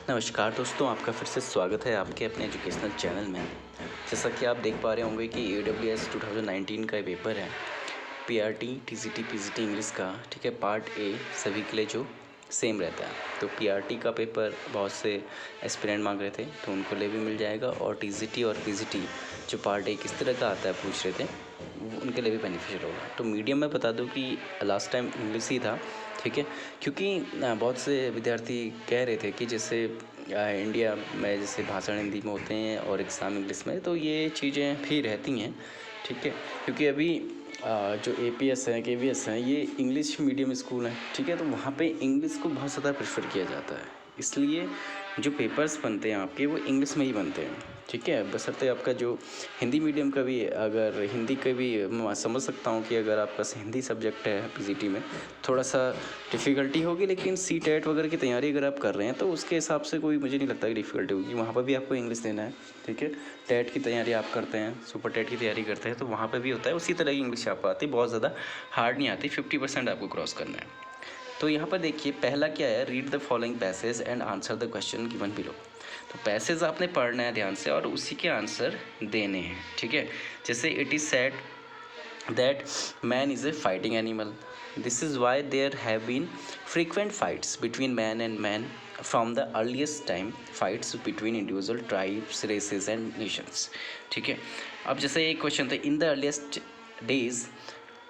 नमस्कार दोस्तों, आपका फिर से स्वागत है आपके अपने एजुकेशनल चैनल में। जैसा कि आप देख पा रहे होंगे कि AWS 2019 का पेपर है, PRT TCT PGT इंग्लिश का, ठीक है। पार्ट ए सभी के लिए जो सेम रहता है। तो PRT का पेपर बहुत से एस्पिरेंट मांग रहे थे, तो उनको लिए भी मिल जाएगा। और TCT और PGT जो पार्ट ए किस तरह का आता है पूछ रहे थे, वो उनके लिए भी बेनिफिशियल होगा। तो मीडियम में बता दूं कि लास्ट टाइम इंग्लिश ही था, ठीक है। क्योंकि बहुत से विद्यार्थी कह रहे थे कि जैसे इंडिया में जैसे भाषण हिंदी में होते हैं और एग्ज़ाम इंग्लिश में, तो ये चीज़ें भी रहती हैं, ठीक है। क्योंकि अभी जो APS है KVS हैं, ये इंग्लिश मीडियम स्कूल हैं, ठीक है। तो वहाँ पे इंग्लिश को बहुत ज़्यादा प्रेफर किया जाता है, इसलिए जो पेपर्स बनते हैं आपके वो इंग्लिश में ही बनते हैं, ठीक है। बशर्ते आपका जो हिंदी मीडियम का भी, अगर हिंदी का भी मैं समझ सकता हूँ कि अगर आपका हिंदी सब्जेक्ट है PGT में, थोड़ा सा डिफ़िकल्टी होगी। लेकिन CTET वगैरह की तैयारी अगर आप कर रहे हैं तो उसके हिसाब से कोई मुझे नहीं लगता कि डिफ़िकल्टी होगी। वहाँ पर भी आपको इंग्लिश देना है, ठीक है। टेट की तैयारी आप करते हैं, सुपर टेट की तैयारी करते हैं, तो वहाँ पर भी होता है उसी तरह की इंग्लिश आपको आती है, बहुत ज़्यादा हार्ड नहीं आती। 50% आपको क्रॉस करना है। तो यहाँ पर देखिए पहला क्या है, read the following passage and answer the question given below. तो पैसेज आपने पढ़ना है ध्यान से और उसी के आंसर देने हैं, ठीक है। जैसे it is said that man is a fighting animal, this is why there have been frequent fights between man and man from the earliest time, fights between individual tribes, races and nations, ठीक है। अब जैसे एक question था, in the earliest days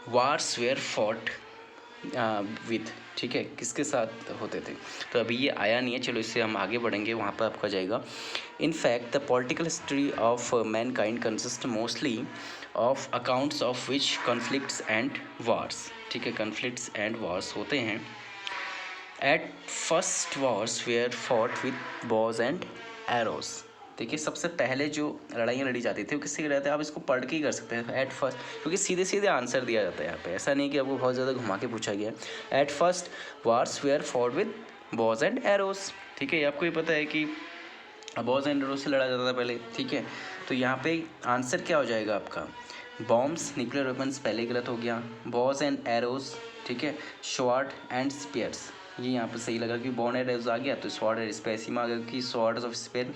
wars were fought with, ठीक है, किसके साथ होते थे। तो अभी ये आया नहीं है, चलो इससे हम आगे बढ़ेंगे, वहाँ पर आपका जाएगा। In fact the political history of mankind consist mostly of accounts of which conflicts and wars, ठीक है, कॉन्फ्लिक्ट्स एंड वार्स होते हैं। At first wars were fought with bows and arrows. देखिए सबसे पहले जो लड़ाइयाँ लड़ी जाती थी वो किससे रहते हैं, आप इसको पढ़ के ही कर सकते हैं एट फर्स्ट, क्योंकि सीधे सीधे आंसर दिया जाता है यहाँ पे, ऐसा नहीं कि आपको बहुत ज़्यादा घुमा के पूछा गया है। At first wars were fought with bows and arrows, ठीक है। आपको ये पता है कि बॉज एंड एरोस से लड़ा जाता था पहले, ठीक है। तो यहाँ पे आंसर क्या हो जाएगा आपका, बॉम्ब्स न्यूक्लियर वेपन्स पहले गलत हो गया, बॉज एंड एरोस, ठीक है, स्वॉर्ड एंड स्पीयर्स, ये यहाँ पे सही लगा कि बॉन एंड एरोस आ गया, तो स्वॉर्ड एंड स्पीयर इसी में आ गया कि swords of sphere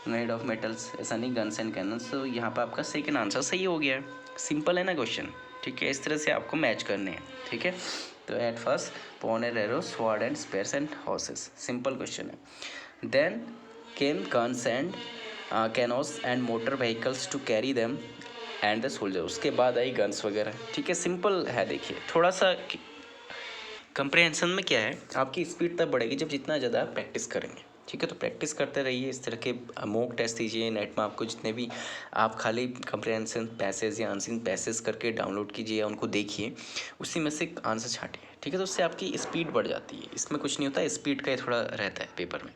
made of metals, ऐसा नहीं गन्स एंड कैनन्स। तो यहाँ पे आपका सेकंड आंसर सही हो गया है। सिंपल है ना क्वेश्चन, ठीक है। इस तरह से आपको मैच करने हैं, ठीक है। तो at first bow and arrows, sword and spears and horses, simple question है। Then came guns and cannons and motor vehicles to carry them and the soldier, उसके बाद आई गन्स वगैरह, ठीक है। सिंपल है, देखिए थोड़ा सा कंप्रहेंशन में क्या है, आपकी स्पीड तब बढ़ेगी जब जितना ज़्यादा आप प्रैक्टिस करेंगे, ठीक है। तो प्रैक्टिस करते रहिए, इस तरह के मॉक टेस्ट दीजिए नेट में, आपको जितने भी आप खाली कंप्रहेंशन पैसेज या आंसरिंग पैसेज करके डाउनलोड कीजिए, उनको देखिए, उसी में से आंसर छाटिए, ठीक है। तो उससे आपकी स्पीड बढ़ जाती है, इसमें कुछ नहीं होता, स्पीड का ही थोड़ा रहता है पेपर में,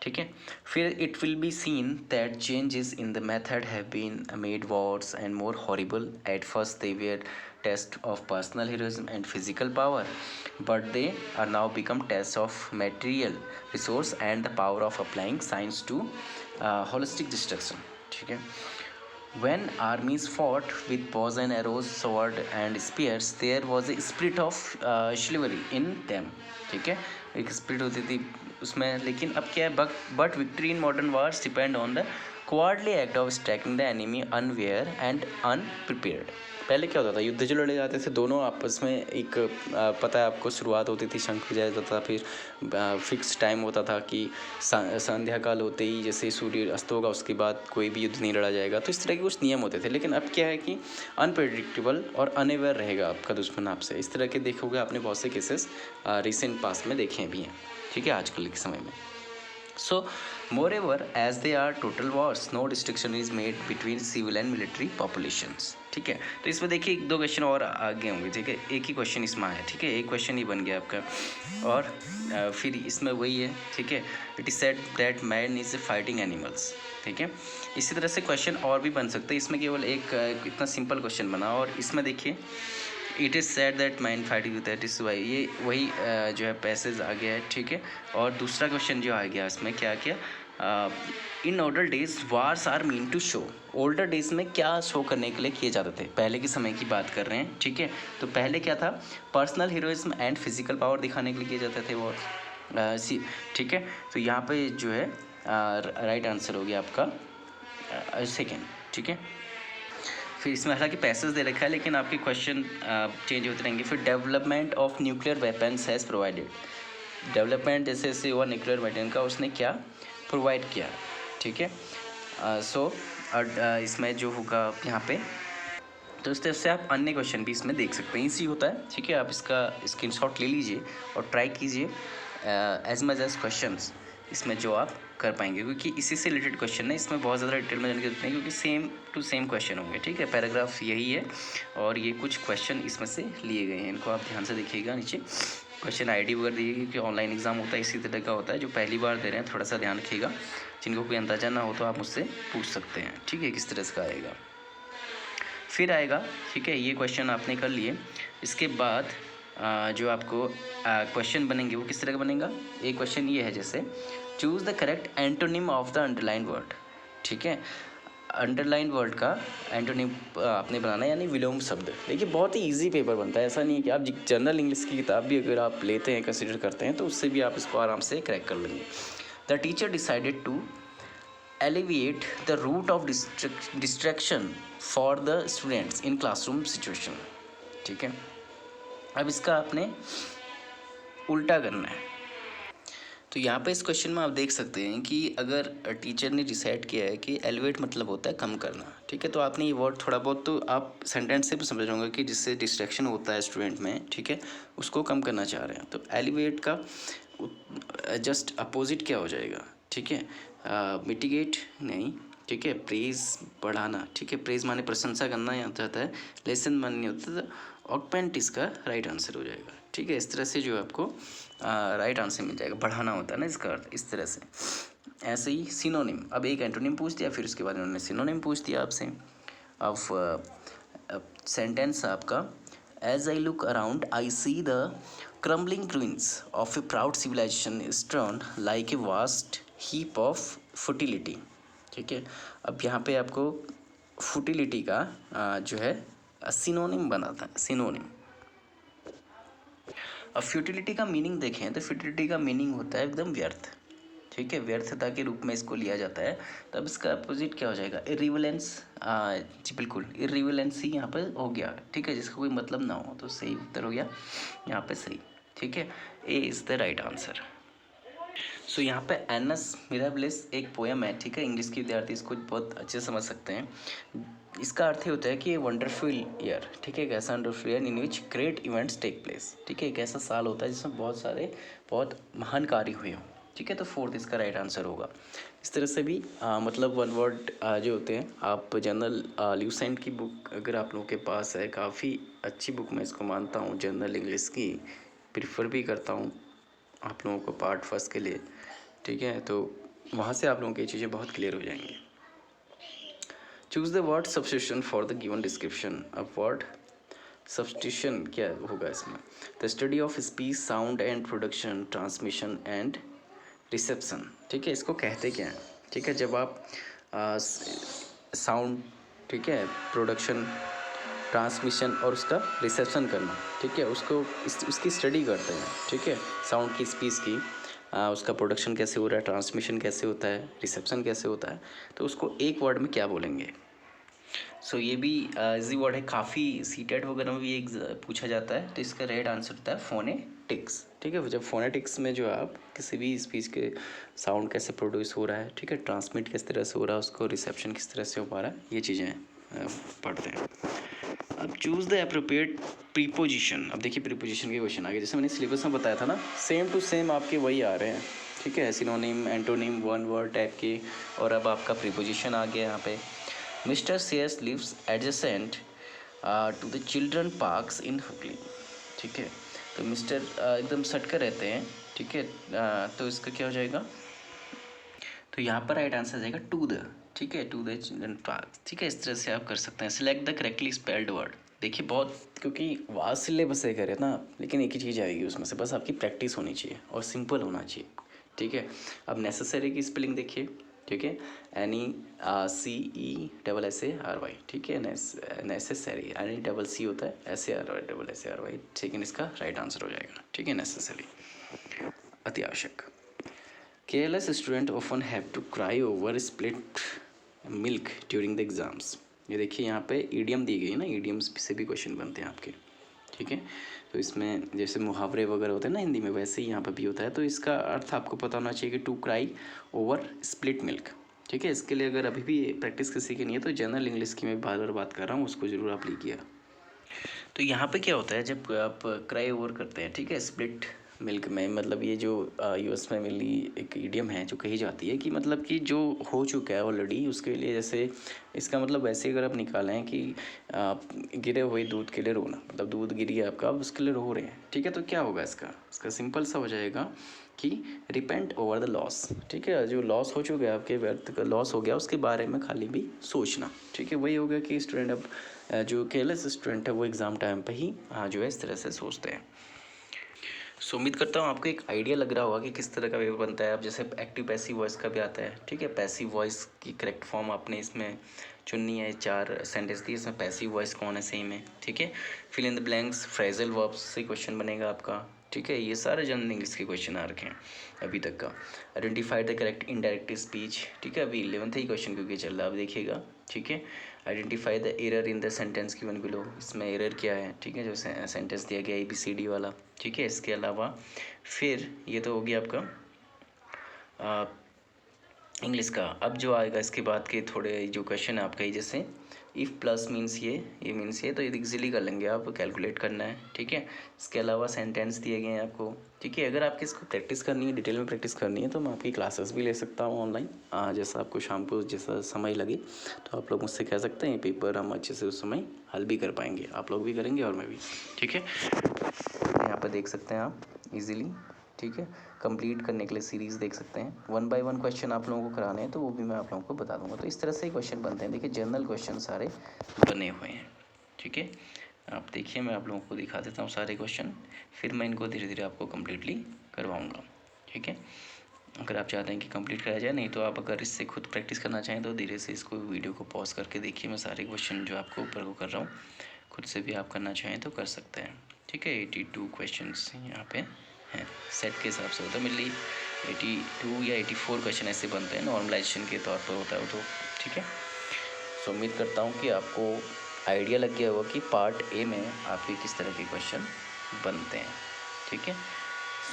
ठीक है। फिर it will be seen that changes in the method have been made worse and more horrible. At first they were test of personal heroism and physical power, but they are now become tests of material resource and the power of applying science to holistic destruction, ठीक है। When armies fought with bows and arrows, sword and spears, there was a spirit of chivalry in them, ठीक है। एक spirit होती थी उसमें, लेकिन अब क्या है, but victory in modern wars depend on the quarterly act of striking the enemy unaware and unprepared. पहले क्या होता था, युद्ध जो लड़े जाते थे दोनों आपस में, एक पता है आपको, शुरुआत होती थी, शंख बजाया जाता था, फिर फिक्स टाइम होता था कि संध्या काल होते ही जैसे सूर्य अस्त होगा उसके बाद कोई भी युद्ध नहीं लड़ा जाएगा। तो इस तरह के कुछ नियम होते थे। लेकिन अब क्या है कि अनप्रेडिक्टेबल और अनअवेयर रहेगा आपका दुश्मन आपसे, इस तरह के देखोगे आपने बहुत से केसेस रिसेंट पास्ट में देखे भी हैं, ठीक है, आजकल के समय में। So, moreover, as they are total wars, no distinction is made between civil and military populations, ठीक है। तो इसमें देखिए एक दो क्वेश्चन और आगे होंगे, ठीक है। एक ही क्वेश्चन इसमें है, ठीक है, एक क्वेश्चन ही बन गया आपका, और फिर इसमें वही है, ठीक है। It is said that man is fighting animals, ठीक है। इसी तरह से क्वेश्चन और भी बन सकते हैं, इसमें केवल एक इतना सिंपल क्वेश्चन बना, और इसमें देखिए it is said that mind fighting with that is why, ये वही जो है पैसेज आ गया है, ठीक है। और दूसरा क्वेश्चन जो आ गया इसमें क्या किया, in older days wars are mean to show, older days में क्या शो करने के लिए किए जाते थे, पहले के समय की बात कर रहे हैं, ठीक है। तो पहले क्या था, personal heroism and physical power दिखाने के लिए किए जाते थे वॉर, सी, ठीक है। तो यहाँ पे जो है राइट आंसर हो गया आपका सेकेंड, ठीक है। फिर इसमें हालांकि पैसेज दे रखा है लेकिन आपके क्वेश्चन चेंज होते रहेंगे। फिर development of nuclear weapons has provided, development जैसे जैसे हुआ न्यूक्लियर वेपन का उसने क्या प्रोवाइड किया, ठीक है। सो इसमें जो होगा यहाँ पे, तो इस तरह से आप अन्य क्वेश्चन भी इसमें देख सकते हैं, इजी होता है, ठीक है। आप इसका स्क्रीनशॉट ले लीजिए और ट्राई कीजिए एज मच एज क्वेश्चंस इसमें जो आप कर पाएंगे, क्योंकि इसी से रिलेटेड क्वेश्चन है, इसमें बहुत ज़्यादा डिटेल में जानने की जरूरत नहीं, क्योंकि सेम टू सेम क्वेश्चन होंगे, ठीक है। पैराग्राफ यही है और ये कुछ क्वेश्चन इसमें से लिए गए हैं, इनको आप ध्यान से देखिएगा। नीचे क्वेश्चन आईडी वगैरह दी, क्योंकि ऑनलाइन एग्जाम होता है इसी तरह का होता है। जो पहली बार दे रहे हैं थोड़ा सा ध्यान रखिएगा, जिनको कोई अंदाजा ना हो तो आप मुझसे पूछ सकते हैं, ठीक है, किस तरह से आएगा। फिर आएगा, ठीक है, ये क्वेश्चन आपने कर लिए। इसके बाद जो आपको क्वेश्चन बनेंगे वो किस तरह का बनेगा। एक क्वेश्चन ये है जैसे choose the correct antonym of the underline word, ठीक है। अंडरलाइन वर्ड का एंटोनिम आपने बनाना है, यानी विलोम शब्द। देखिए बहुत ही इजी पेपर बनता है, ऐसा नहीं है कि आप जनरल इंग्लिश की किताब भी अगर आप लेते हैं, कंसिडर करते हैं, तो उससे भी आप इसको आराम से क्रैक कर लेंगे। The teacher decided to alleviate the root of distraction for the students in classroom situation, ठीक है। अब इसका आपने उल्टा करना है। तो यहाँ पे इस क्वेश्चन में आप देख सकते हैं कि अगर टीचर ने डिसाइड किया है कि एलिवेट मतलब होता है कम करना, ठीक है, तो आपने ये वर्ड थोड़ा बहुत तो आप सेंटेंस से भी समझ होंगे कि जिससे डिस्ट्रैक्शन होता है स्टूडेंट में, ठीक है, उसको कम करना चाह रहे हैं। तो एलिवेट का जस्ट अपोजिट क्या हो जाएगा, ठीक है, मिटिगेट नहीं, ठीक है, प्रेज बढ़ाना, ठीक है, प्रेज माने प्रशंसा करना यहाँ जाता है, लेसन मानने होता है, ऑक्पेंट इसका राइट आंसर हो जाएगा, ठीक है। इस तरह से जो आपको राइट आंसर मिल जाएगा, बढ़ाना होता है ना इसका अर्थ, इस तरह से। ऐसे ही सिनोनिम, अब एक एंटोनिम पूछ दिया, फिर उसके बाद इन्होंने सिनोनिम पूछ दिया आपसे। अब सेंटेंस आपका, as I look around I see the crumbling ruins of a proud civilization is torn like a vast heap of futility, ठीक है। अब यहाँ पे आपको फुटिलिटी का जो है सिनोनिम बनाता है, सिनोनिम। अब फ्यूटिलिटी का मीनिंग देखें तो फ्यूटिलिटी का मीनिंग होता है एकदम व्यर्थ, ठीक है, व्यर्थता के रूप में इसको लिया जाता है। तब इसका अपोजिट क्या हो जाएगा, इरिवेलेंस। जी बिल्कुल, इरिवेलेंस ही यहाँ पर हो गया, ठीक है, जिसका कोई मतलब ना हो, तो सही उत्तर हो गया यहाँ पे सही, ठीक है। A is the right answer. So यहाँ पे एनस मिराबलेस एक पोएम है, ठीक है, इंग्लिश के विद्यार्थी इसको बहुत अच्छे से समझ सकते हैं। इसका अर्थ ये होता है कि ये वंडरफुल ईयर, ठीक है, एक ऐसा wonderful year in which great events take place, ठीक है, एक ऐसा साल होता है जिसमें बहुत सारे बहुत महान कार्य हुए हों, ठीक है। तो फोर्थ इसका राइट आंसर होगा। इस तरह से भी मतलब वन वर्ड जो होते हैं, आप जनरल ल्यूसेंट की बुक अगर आप लोगों के पास है, काफ़ी अच्छी बुक मैं इसको मानता हूँ, जनरल इंग्लिश की प्रीफर भी करता हूँ आप लोगों को पार्ट फर्स्ट के लिए, ठीक है। तो वहाँ से आप लोगों की ये चीज़ें बहुत क्लियर हो जाएंगी। Choose the word substitution for the given description. अब वर्ड सब्स्टिट्यूशन क्या होगा इसमें, the study of speech, sound and production, transmission and reception, ठीक है। इसको कहते क्या हैं, ठीक है, जब आप साउंड, ठीक है, प्रोडक्शन, ट्रांसमिशन और उसका रिसेप्शन करना, ठीक है, उसको उसकी स्टडी करते हैं, ठीक है। साउंड की, स्पीच की, उसका प्रोडक्शन कैसे हो रहा है, ट्रांसमिशन कैसे होता है, रिसेप्शन कैसे होता है, तो उसको एक वर्ड में क्या बोलेंगे। सो ये भी इजी वर्ड है, काफ़ी सीटेट वगैरह में भी एक पूछा जाता है। तो इसका राइट आंसर होता है फोनेटिक्स, ठीक है। जब फोनेटिक्स में जो आप किसी भी स्पीच के साउंड कैसे प्रोड्यूस हो रहा है, ठीक है, ट्रांसमिट किस तरह से हो रहा है, उसको रिसेप्शन किस तरह से हो पा रहा है, ये चीज़ें पढ़ते हैं। अब चूज़ द अप्रोप्रिएट प्रीपोजिशन। अब देखिए प्रीपोजिशन के क्वेश्चन आगे, जैसे मैंने सिलेबस में बताया था ना, सेम टू सेम आपके वही आ रहे हैं, ठीक है, synonym, antonym, one word type के। और अब आपका प्रीपोजिशन आ गया यहाँ पे। Mister Sayers lives adjacent to the children parks इन हुगली, ठीक है। तो मिस्टर एकदम सट कर रहते हैं, ठीक है, तो इसका क्या हो जाएगा, तो यहाँ पर राइट आंसर जाएगा टू द, ठीक है, टू द चिल्ड्रन पार्क, ठीक है। इस तरह से आप कर सकते हैं। Select the correctly spelled word. देखिए बहुत, क्योंकि वास्ट सिलेबस है करे ना, लेकिन एक ही चीज़ आएगी उसमें से, बस आपकी प्रैक्टिस होनी चाहिए और सिंपल होना चाहिए, ठीक है। अब नेसेसरी की स्पेलिंग देखिए, ठीक है, NECESSARY, ठीक है, नेसेसरी NECC होता है, SARY, SARY, ठीक है, इसका राइट आंसर हो जाएगा, ठीक है, नेसेसरी। अति आवश्यक। Careless student often have to cry over split milk during the exams. ये देखिए यहाँ पे ईडियम दी गई है ना, ईडियम्स से भी क्वेश्चन बनते हैं आपके, ठीक है। तो इसमें जैसे मुहावरे वगैरह होते हैं ना हिंदी में, वैसे ही यहाँ पे भी होता है। तो इसका अर्थ आपको पता होना चाहिए कि to cry over split milk, ठीक है। इसके लिए अगर अभी भी प्रैक्टिस किसी की नहीं है तो जनरल इंग्लिश की मैं बार बार बात कर रहा हूँ, उसको ज़रूर आप लिखिए। तो यहाँ पे क्या होता है जब आप क्राई ओवर करते हैं, ठीक है, स्प्लिट मिल्क में, मतलब ये जो यूएस में मिली एक इडियम है जो कही जाती है कि मतलब कि जो हो चुका है ऑलरेडी उसके लिए, जैसे इसका मतलब वैसे अगर आप निकालें कि गिरे हुए दूध के लिए रोना, मतलब दूध गिरी है आपका, आप उसके लिए रो रहे हैं, ठीक है। तो क्या होगा इसका सिंपल सा हो जाएगा कि रिपेंट ओवर द लॉस, ठीक है। जो लॉस हो चुका है आपके, व्यर्थ का लॉस हो गया, उसके बारे में खाली भी सोचना, ठीक है। वही हो गया कि स्टूडेंट अब जो केयरलेस स्टूडेंट है वो एग्ज़ाम टाइम पे ही जो है इस तरह से सोचते हैं। सो उम्मीद करता हूँ आपको एक आइडिया लग रहा होगा कि किस तरह का पेपर बनता है। अब जैसे एक्टिव पैसिव वॉइस का भी आता है, ठीक है। पैसिव वॉइस की करेक्ट फॉर्म आपने इसमें चुननी है, 4 सेंटेंस दी, इसमें पैसिव वॉइस कौन है सही में, ठीक है। Fill in the blanks phrasal verbs से क्वेश्चन बनेगा आपका, ठीक है। ये सारे जनरल इंग्लिश के क्वेश्चन आ रखे हैं अभी तक का। Identify the correct indirect speech, ठीक है। अभी 11th ही क्वेश्चन क्योंकि चल रहा है, अब देखिएगा, ठीक है। Identify the error in the sentence given below, इसमें एरर क्या है, ठीक है, जो सेंटेंस दिया गया ABCD वाला, ठीक है। इसके अलावा फिर ये तो हो गया आपका इंग्लिश का। अब जो आएगा इसके बाद के थोड़े जो क्वेश्चन है आपका, जैसे इफ़ प्लस मीन्स ये मीन्स ये, तो ये इजीली कर लेंगे आप, कैलकुलेट करना है, ठीक है। इसके अलावा सेंटेंस दिए गए हैं आपको, ठीक है। अगर आपकी इसको प्रैक्टिस करनी है, डिटेल में प्रैक्टिस करनी है, तो मैं आपकी क्लासेस भी ले सकता हूँ ऑनलाइन, जैसा आपको शाम को जैसा समय लगे तो आप लोग मुझसे कह सकते हैं। पेपर हम अच्छे से उस समय हल भी कर पाएंगे, आप लोग भी करेंगे और मैं भी, ठीक है। यहाँ पर देख सकते हैं आप इजीली, ठीक है। कंप्लीट करने के लिए सीरीज़ देख सकते हैं, 1 बाय 1 क्वेश्चन आप लोगों को कराने हैं तो वो भी मैं आप लोगों को बता दूंगा। तो इस तरह से क्वेश्चन बनते हैं, देखिए जनरल क्वेश्चन सारे बने हुए हैं, ठीक है। आप देखिए, मैं आप लोगों को दिखा देता हूँ सारे क्वेश्चन, फिर मैं इनको धीरे धीरे आपको कम्प्लीटली करवाऊँगा, ठीक है। अगर आप चाहते हैं कि कंप्लीट कराया जाए, नहीं तो आप अगर इससे खुद प्रैक्टिस करना चाहें तो धीरे से इसको वीडियो को पॉज करके देखिए। मैं सारे क्वेश्चन जो आपको ऊपर को कर रहा हूँ, खुद से भी आप करना चाहें तो कर सकते हैं, ठीक है। 82 क्वेश्चंस यहाँ पे हैं, सेट के हिसाब से होता है, मेनली 82 या 84 क्वेश्चन ऐसे बनते हैं, नॉर्मलाइजेशन के तौर पर होता है वो तो, ठीक है। सो उम्मीद करता हूँ कि आपको आइडिया लग गया होगा कि पार्ट ए में आपके किस तरह के क्वेश्चन बनते हैं, ठीक है।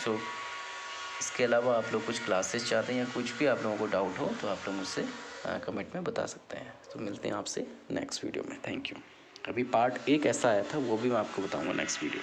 सो इसके अलावा आप लोग कुछ क्लासेस चाहते हैं या कुछ भी आप लोगों को डाउट हो तो आप लोग मुझसे कमेंट में बता सकते हैं। तो मिलते हैं आपसे नेक्स्ट वीडियो में, थैंक यू। अभी पार्ट ए कैसा आया था वो भी मैं आपको बताऊंगा नेक्स्ट वीडियो।